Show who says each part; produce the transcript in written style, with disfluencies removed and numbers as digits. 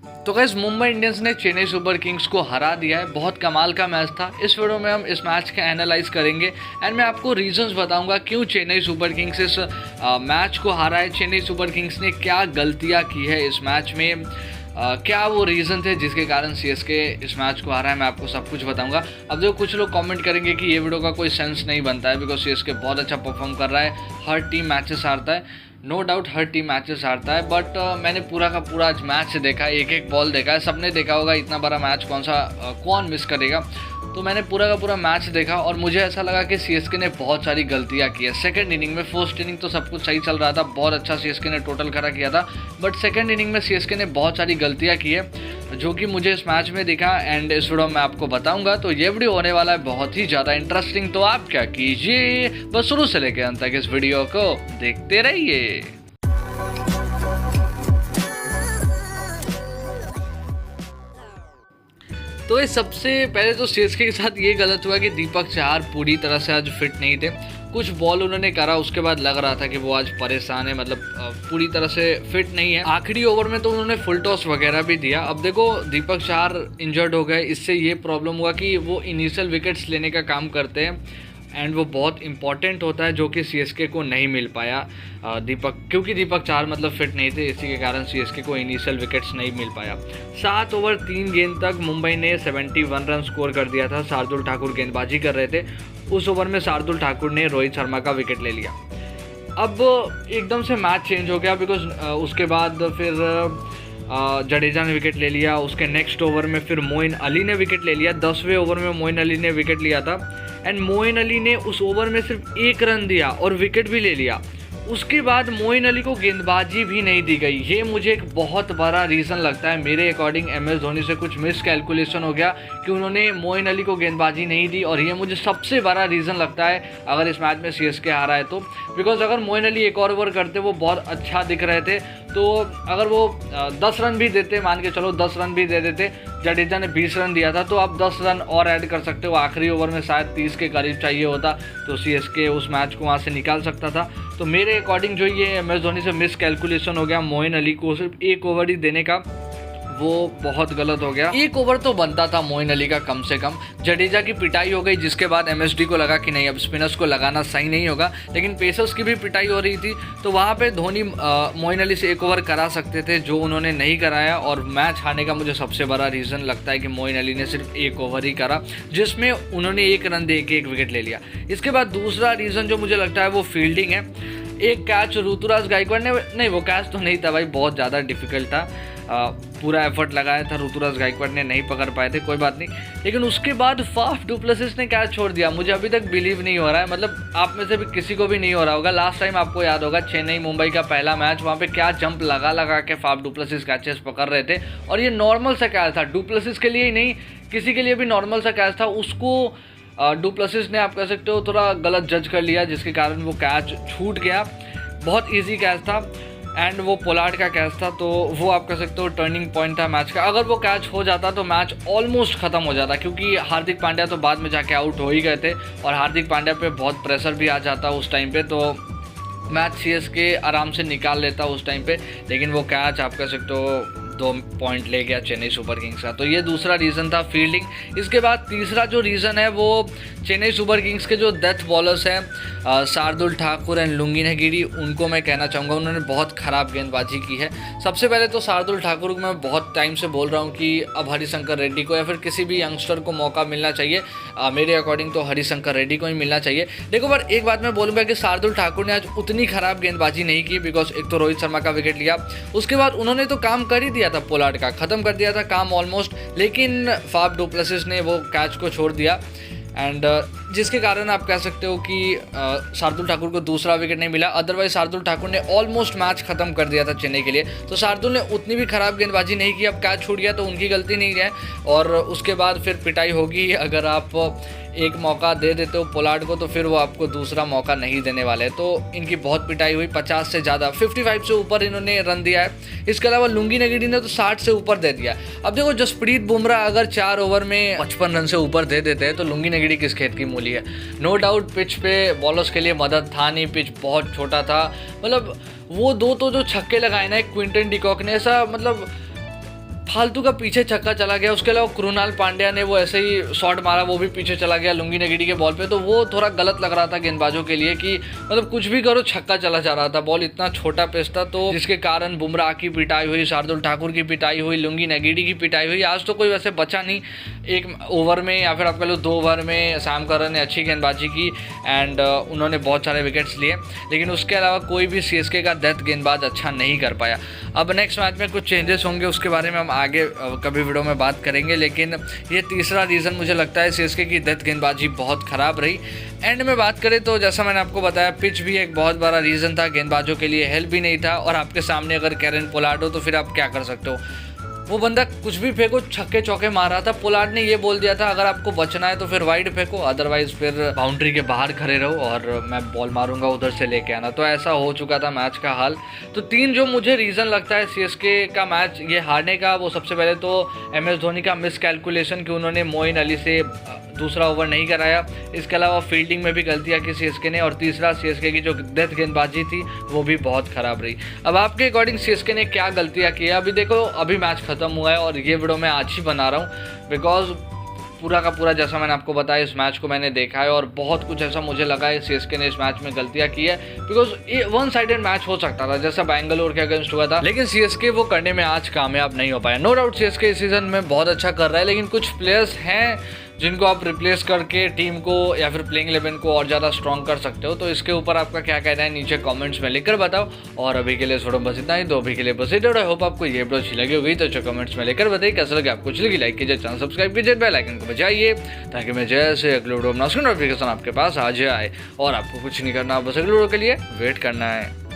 Speaker 1: तो guys Mumbai Indians ने Chennai super Kings को हरा दिया है। बहुत कमाल का मैच था। इस वीडियो में हम इस मैच का एनालाइज करेंगे एंड मैं आपको रीजंस बताऊंगा क्यों चेन्नई सुपर किंग्स इस मैच को हारा है। चेन्नई सुपर किंग्स ने क्या गलतियां की है इस मैच में, क्या वो रीज़न थे जिसके कारण सीएसके इस मैच को हारा है, मैं आपको सब कुछ बताऊंगा। अब देखो कुछ लोग कमेंट करेंगे कि ये वीडियो का कोई सेंस नहीं बनता है बिकॉज सीएसके बहुत अच्छा परफॉर्म कर रहा है, हर टीम मैचेस हारता है। नो डाउट हर टीम मैचेस हारता है, बट मैंने पूरा का पूरा आज मैच देखा है, एक एक बॉल देखा है। सबने देखा होगा, इतना बड़ा मैच कौन मिस करेगा। तो मैंने पूरा का पूरा मैच देखा और मुझे ऐसा लगा कि सीएसके ने बहुत सारी गलतियां की है सेकंड इनिंग में। फर्स्ट इनिंग तो सब कुछ सही चल रहा था, बहुत अच्छा सीएसके ने टोटल खड़ा किया था, बट सेकंड इनिंग में सीएसके ने बहुत सारी गलतियां की है जो कि मुझे इस मैच में दिखा एंड इस वीडियो में आपको बताऊंगा। तो ये वीडियो होने वाला है बहुत ही ज़्यादा इंटरेस्टिंग। तो आप क्या कीजिए, बस शुरू से लेकर अंत तक इस वीडियो को देखते रहिए। तो ये सबसे पहले तो सीएसके के साथ ये गलत हुआ कि दीपक चहर पूरी तरह से आज फिट नहीं थे। कुछ बॉल उन्होंने करा, उसके बाद लग रहा था कि वो आज परेशान है, मतलब पूरी तरह से फिट नहीं है। आखिरी ओवर में तो उन्होंने फुल टॉस वगैरह भी दिया। अब देखो दीपक चहर इंजर्ड हो गए, इससे ये प्रॉब्लम हुआ कि वो इनिशियल विकेट्स लेने का काम करते हैं एंड वो बहुत इंपॉर्टेंट होता है जो कि सीएसके को नहीं मिल पाया क्योंकि दीपक चहर मतलब फिट नहीं थे, इसी के कारण सीएसके को इनिशियल विकेट्स नहीं मिल पाया। 7 ओवर 3 गेंद तक मुंबई ने 71 रन स्कोर कर दिया था। शार्दुल ठाकुर गेंदबाजी कर रहे थे। उस ओवर में शार्दुल ठाकुर ने रोहित शर्मा का विकेट ले लिया। अब एकदम से मैच चेंज हो गया बिकॉज उसके बाद फिर जडेजा ने विकेट ले लिया। उसके नेक्स्ट ओवर में फिर मोइन अली ने विकेट ले लिया। 10वें ओवर में मोइन अली ने विकेट लिया था एंड मोइन अली ने उस ओवर में सिर्फ 1 रन दिया और विकेट भी ले लिया। उसके बाद मोइन अली को गेंदबाजी भी नहीं दी गई। ये मुझे एक बहुत बड़ा रीज़न लगता है। मेरे अकॉर्डिंग MS धोनी से कुछ मिस कैलकुलेशन हो गया कि उन्होंने मोइन अली को गेंदबाजी नहीं दी और ये मुझे सबसे बड़ा रीज़न लगता है अगर इस मैच में सीएसके हारा है तो। बिकॉज अगर मोइन अली एक और ओवर करते, वो बहुत अच्छा दिख रहे थे, तो अगर वो 10 रन भी देते, मान के चलो 10 रन भी दे देते, जडेजा ने 20 रन दिया था, तो आप 10 रन और ऐड कर सकते हो। आखिरी ओवर में शायद 30 के करीब चाहिए होता तो सीएसके उस मैच को वहाँ से निकाल सकता था। तो मेरे अकॉर्डिंग जो ये MS धोनी से मिस कैलकुलेशन हो गया, मोइन अली को सिर्फ 1 ओवर ही देने का, वो बहुत गलत हो गया। 1 ओवर तो बनता था मोइन अली का कम से कम। जडेजा की पिटाई हो गई जिसके बाद MSD को लगा कि नहीं, अब स्पिनर्स को लगाना सही नहीं होगा, लेकिन पेसर्स की भी पिटाई हो रही थी, तो वहाँ पे धोनी मोइन अली से 1 ओवर करा सकते थे जो उन्होंने नहीं कराया और मैच हारने का मुझे सबसे बड़ा रीज़न लगता है कि मोइन अली ने सिर्फ 1 ओवर ही करा जिसमें उन्होंने 1 रन दे के 1 विकेट ले लिया। इसके बाद दूसरा रीज़न जो मुझे लगता है वो फील्डिंग है। एक कैच ऋतुराज गायकवाड़ ने, नहीं वो कैच तो नहीं था भाई, बहुत ज़्यादा डिफिकल्ट था, पूरा एफर्ट लगाया था, ऋतुराज गायकवाड़ ने नहीं पकड़ पाए थे, कोई बात नहीं। लेकिन उसके बाद फाफ डुप्लेसिस ने कैच छोड़ दिया। मुझे अभी तक बिलीव नहीं हो रहा है, मतलब आप में से भी किसी को भी नहीं हो रहा होगा। लास्ट टाइम आपको याद होगा चेन्नई मुंबई का पहला मैच, वहाँ पे क्या जंप लगा के फाफ डुप्लेसिस कैचेस पकड़ रहे थे और ये नॉर्मल सा कैच था, डुप्लेसिस के लिए ही नहीं किसी के लिए भी नॉर्मल सा कैच था। उसको डुप्लेसिस ने, आप कह सकते हो, थोड़ा गलत जज कर लिया जिसके कारण वो कैच छूट गया। बहुत इजी कैच था एंड वो पोलार्ड का कैच था, तो वो आप कह सकते हो टर्निंग पॉइंट था मैच का। अगर वो कैच हो जाता तो मैच ऑलमोस्ट ख़त्म हो जाता, क्योंकि हार्दिक पांड्या तो बाद में जाके आउट हो ही गए थे और हार्दिक पांड्या पे बहुत प्रेशर भी आ जाता उस टाइम पे, तो मैच सीएसके आराम से निकाल लेता उस टाइम पे। लेकिन वो कैच आप कह सकते हो 2 पॉइंट ले गया चेन्नई सुपर किंग्स का। तो ये दूसरा रीज़न था फील्डिंग। इसके बाद तीसरा जो रीज़न है वो चेन्नई सुपर किंग्स के जो डेथ बॉलर्स हैं शार्दुल ठाकुर एंड लुंगिना गिरी, उनको मैं कहना चाहूँगा उन्होंने बहुत ख़राब गेंदबाजी की है। सबसे पहले तो शार्दुल ठाकुर को मैं बहुत टाइम से बोल रहा हूँ कि अब हरिशंकर रेड्डी को या फिर किसी भी यंगस्टर को मौका मिलना चाहिए। मेरे अकॉर्डिंग तो हरिशंकर रेड्डी को ही मिलना चाहिए। देखो पर एक बात मैं बोलूँगा कि शार्दुल ठाकुर ने आज उतनी ख़राब गेंदबाजी नहीं की बिकॉज एक तो रोहित शर्मा का विकेट लिया, उसके बाद उन्होंने तो काम कर ही दिया था, पोलार्ड का ख़त्म कर दिया था काम ऑलमोस्ट, लेकिन फाफ डुप्लेसिस ने वो कैच को छोड़ दिया एंड जिसके कारण आप कह सकते हो कि शार्दुल ठाकुर को दूसरा विकेट नहीं मिला। अदरवाइज शार्दुल ठाकुर ने ऑलमोस्ट मैच खत्म कर दिया था चेन्नई के लिए। तो शार्दुल ने उतनी भी खराब गेंदबाजी नहीं की, अब कैच छूट गया तो उनकी गलती नहीं है और उसके बाद फिर पिटाई होगी। अगर आप एक मौका दे देते हो पोलार्ड को तो फिर वो आपको दूसरा मौका नहीं देने वाले। तो इनकी बहुत पिटाई हुई, 50 से ज़्यादा, 55 से ऊपर इन्होंने रन दिया है। इसके अलावा लुंगिना गिरी ने तो 60 से ऊपर दे दिया। अब देखो जसप्रीत बुमराह अगर 4 ओवर में 55 रन से ऊपर दे देते हैं तो लुंगिना गिरी किस खेत की मूली है। नो डाउट पिच पे बॉलर्स के लिए मदद था नहीं, पिच बहुत छोटा था, मतलब वो 2 तो जो छक्के लगाए ना क्विंटन डिकॉक ने, ऐसा मतलब फालतू का पीछे छक्का चला गया। उसके अलावा कृणाल पांड्या ने वो ऐसे ही शॉट मारा, वो भी पीछे चला गया लुंगी नेगिडी के बॉल पे, तो वो थोड़ा गलत लग रहा था गेंदबाजों के लिए कि मतलब कुछ भी करो छक्का चला जा रहा था। बॉल इतना छोटा पेस था, तो जिसके कारण बुमराह की पिटाई हुई, शार्दुल ठाकुर की पिटाई हुई, लुंगी नेगिडी की पिटाई हुई। आज तो कोई वैसे बचा नहीं एक ओवर में, या फिर आप कह लो 2 ओवर में सैम करन ने अच्छी गेंदबाजी की एंड उन्होंने बहुत सारे विकेट्स लिए, लेकिन उसके अलावा कोई भी सीएसके का डेथ गेंदबाज अच्छा नहीं कर पाया। अब नेक्स्ट मैच में कुछ चेंजेस होंगे, उसके बारे में हम आगे कभी वीडियो में बात करेंगे, लेकिन ये तीसरा रीज़न मुझे लगता है सीएसके की डेथ गेंदबाजी बहुत ख़राब रही। एंड में बात करें तो जैसा मैंने आपको बताया, पिच भी एक बहुत बड़ा रीज़न था, गेंदबाजों के लिए हेल्प भी नहीं था, और आपके सामने अगर कैरन पोलार्ड हो तो फिर आप क्या कर सकते हो। वो बंदा कुछ भी फेंको, छक्के चौके मार रहा था। पोलार्ड ने ये बोल दिया था अगर आपको बचना है तो फिर वाइड फेंको, अदरवाइज फिर बाउंड्री के बाहर खड़े रहो और मैं बॉल मारूंगा उधर से लेके आना। तो ऐसा हो चुका था मैच का हाल। तो 3 जो मुझे रीज़न लगता है सीएसके का मैच ये हारने का, वो सबसे पहले तो MS धोनी का मिस कैलकुलेशन कि उन्होंने मोइन अली से दूसरा ओवर नहीं कराया। इसके अलावा फील्डिंग में भी गलतियां की सीएसके ने, और तीसरा सीएसके की जो डेथ गेंदबाजी थी वो भी बहुत ख़राब रही। अब आपके अकॉर्डिंग सीएसके ने क्या गलतियां की? अभी देखो, अभी मैच खत्म हुआ है और ये वीडियो मैं आज ही बना रहा हूँ बिकॉज पूरा का पूरा जैसा मैंने आपको बताया इस मैच को मैंने देखा है, और बहुत कुछ ऐसा मुझे लगा है सीएसके ने इस मैच में गलतियां की है, बिकॉज ये 1 साइडेड मैच हो सकता था जैसा बैंगलोर के अगेंस्ट हुआ था, लेकिन सीएसके वो करने में आज कामयाब नहीं हो पाया। नो डाउट सीएसके इस सीजन में बहुत अच्छा कर रहा है, लेकिन कुछ प्लेयर्स हैं जिनको आप रिप्लेस करके टीम को या फिर प्लेइंग 11 को और ज़्यादा स्ट्रॉन्ग कर सकते हो। तो इसके ऊपर आपका क्या कहना है नीचे कमेंट्स में लिखकर बताओ। और अभी के लिए इस वीडियो में बस इतना ही, तो अभी के लिए बस इतना। आई होप आपको ये वीडियो अच्छी लगी होगी, तो जो कमेंट्स में लेकर बताइए कैसा लगे आपको। अच्छी लगी लाइक कीजिए, चैनल सब्सक्राइब कीजिए, बेल आइकन को बजाइए ताकि मैं जैसे अगले वीडियो बनाऊं उसकी नोटिफिकेशन आपके पास आ जाए। और आपको कुछ नहीं करना, बस अगले वीडियो के लिए वेट करना है।